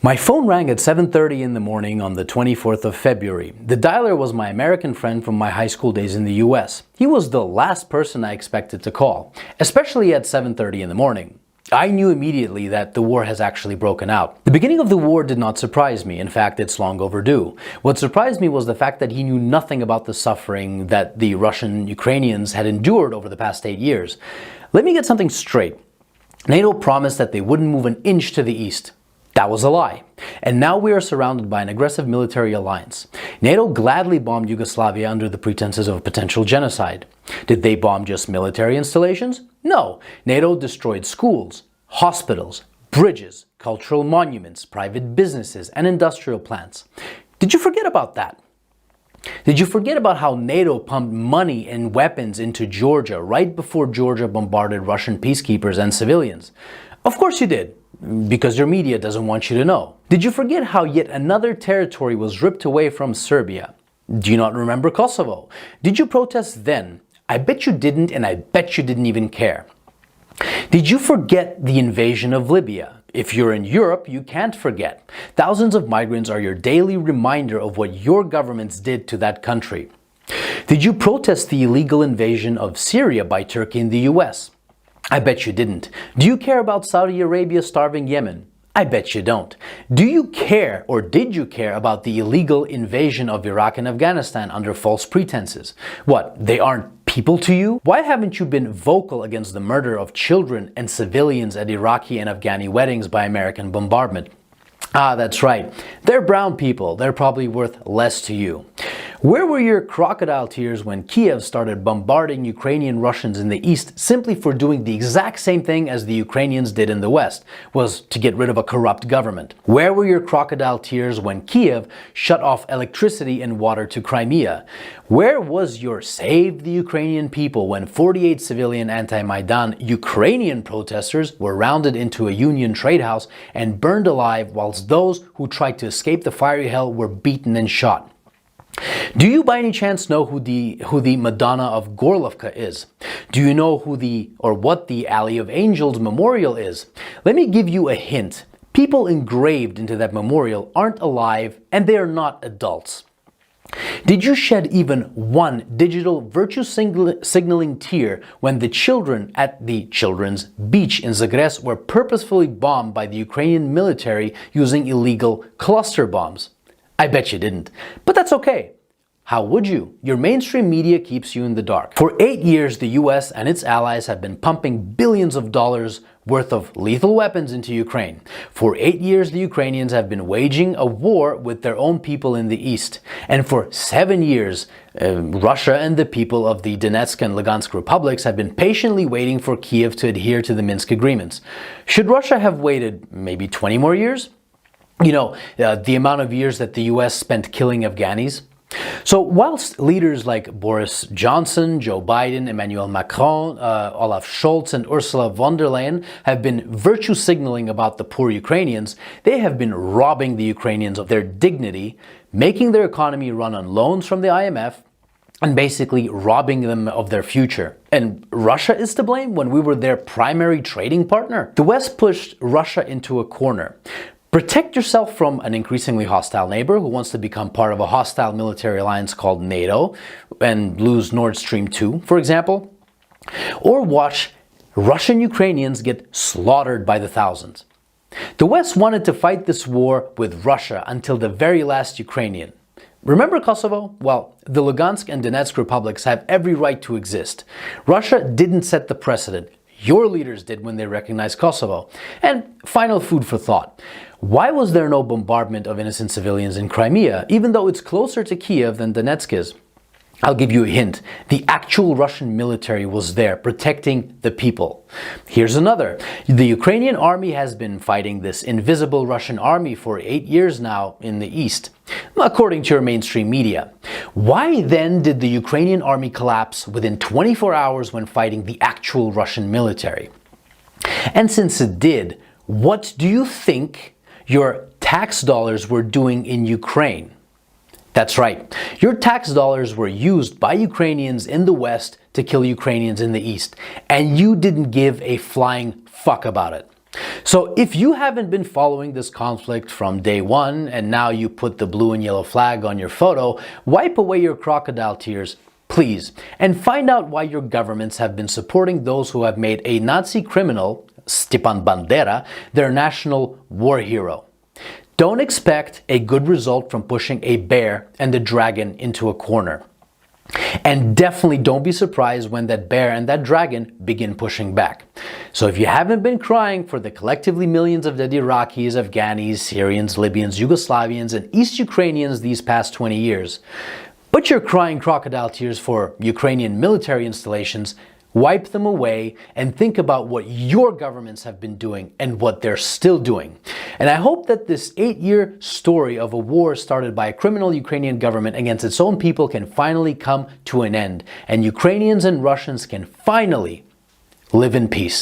My phone rang at 7:30 in the morning on the 24th of February. The dialer was my American friend from my high school days in the US. He was the last person I expected to call, especially at 7:30 in the morning. I knew immediately that the war has actually broken out. The beginning of the war did not surprise me. In fact, it's long overdue. What surprised me was the fact that he knew nothing about the suffering that the Russian Ukrainians had endured over the past 8 years. Let me get something straight. NATO promised that they wouldn't move an inch to the east. That was a lie. And now we are surrounded by an aggressive military alliance. NATO gladly bombed Yugoslavia under the pretenses of potential genocide. Did they bomb just military installations? No. NATO destroyed schools, hospitals, bridges, cultural monuments, private businesses, and industrial plants. Did you forget about that? Did you forget about how NATO pumped money and weapons into Georgia right before Georgia bombarded Russian peacekeepers and civilians? Of course you did. Because your media doesn't want you to know. Did you forget how yet another territory was ripped away from Serbia? Do you not remember Kosovo? Did you protest then? I bet you didn't, and I bet you didn't even care. Did you forget the invasion of Libya? If you're in Europe, you can't forget. Thousands of migrants are your daily reminder of what your governments did to that country. Did you protest the illegal invasion of Syria by Turkey and the US? I bet you didn't. Do you care about Saudi Arabia starving Yemen? I bet you don't. Do you care, or did you care, about the illegal invasion of Iraq and Afghanistan under false pretenses? What, they aren't people to you? Why haven't you been vocal against the murder of children and civilians at Iraqi and Afghani weddings by American bombardment? Ah, that's right. They're brown people. They're probably worth less to you. Where were your crocodile tears when Kiev started bombarding Ukrainian Russians in the east simply for doing the exact same thing as the Ukrainians did in the west, was to get rid of a corrupt government? Where were your crocodile tears when Kiev shut off electricity and water to Crimea? Where was your Save the Ukrainian People when 48 civilian anti-Maidan Ukrainian protesters were rounded into a Union trade house and burned alive, whilst those who tried to escape the fiery hell were beaten and shot? Do you by any chance know who the Madonna of Gorlovka is? Do you know what the Alley of Angels memorial is? Let me give you a hint. People engraved into that memorial aren't alive, and they are not adults. Did you shed even one digital virtue signaling tear when the children at the children's beach in Zagreb were purposefully bombed by the Ukrainian military using illegal cluster bombs? I bet you didn't. But that's okay. How would you? Your mainstream media keeps you in the dark. For 8 years, the US and its allies have been pumping billions of dollars worth of lethal weapons into Ukraine. For 8 years, the Ukrainians have been waging a war with their own people in the east. And for 7 years, Russia and the people of the Donetsk and Lugansk republics have been patiently waiting for Kiev to adhere to the Minsk agreements. Should Russia have waited maybe 20 more years? You know, the amount of years that the US spent killing Afghanis. So whilst leaders like Boris Johnson, Joe Biden, Emmanuel Macron, Olaf Scholz and Ursula von der Leyen have been virtue signaling about the poor Ukrainians, they have been robbing the Ukrainians of their dignity, making their economy run on loans from the IMF, and basically robbing them of their future. And Russia is to blame when we were their primary trading partner? The West pushed Russia into a corner. Protect yourself from an increasingly hostile neighbor who wants to become part of a hostile military alliance called NATO and lose Nord Stream 2, for example. Or watch Russian Ukrainians get slaughtered by the thousands. The West wanted to fight this war with Russia until the very last Ukrainian. Remember Kosovo? Well, the Lugansk and Donetsk republics have every right to exist. Russia didn't set the precedent. Your leaders did when they recognized Kosovo. And final food for thought. Why was there no bombardment of innocent civilians in Crimea, even though it's closer to Kiev than Donetsk is? I'll give you a hint. The actual Russian military was there, protecting the people. Here's another. The Ukrainian army has been fighting this invisible Russian army for 8 years now in the east, according to your mainstream media. Why then did the Ukrainian army collapse within 24 hours when fighting the actual Russian military? And since it did, what do you think your tax dollars were doing in Ukraine? That's right. Your tax dollars were used by Ukrainians in the West to kill Ukrainians in the East, and you didn't give a flying fuck about it. So if you haven't been following this conflict from day one and now you put the blue and yellow flag on your photo, wipe away your crocodile tears, please, and find out why your governments have been supporting those who have made a Nazi criminal, Stepan Bandera, their national war hero. Don't expect a good result from pushing a bear and the dragon into a corner. And definitely don't be surprised when that bear and that dragon begin pushing back. So if you haven't been crying for the collectively millions of dead Iraqis, Afghanis, Syrians, Libyans, Yugoslavians, and East Ukrainians these past 20 years, but you're crying crocodile tears for Ukrainian military installations, wipe them away and think about what your governments have been doing and what they're still doing. And I hope that this 8-year story of a war started by a criminal Ukrainian government against its own people can finally come to an end, and Ukrainians and Russians can finally live in peace.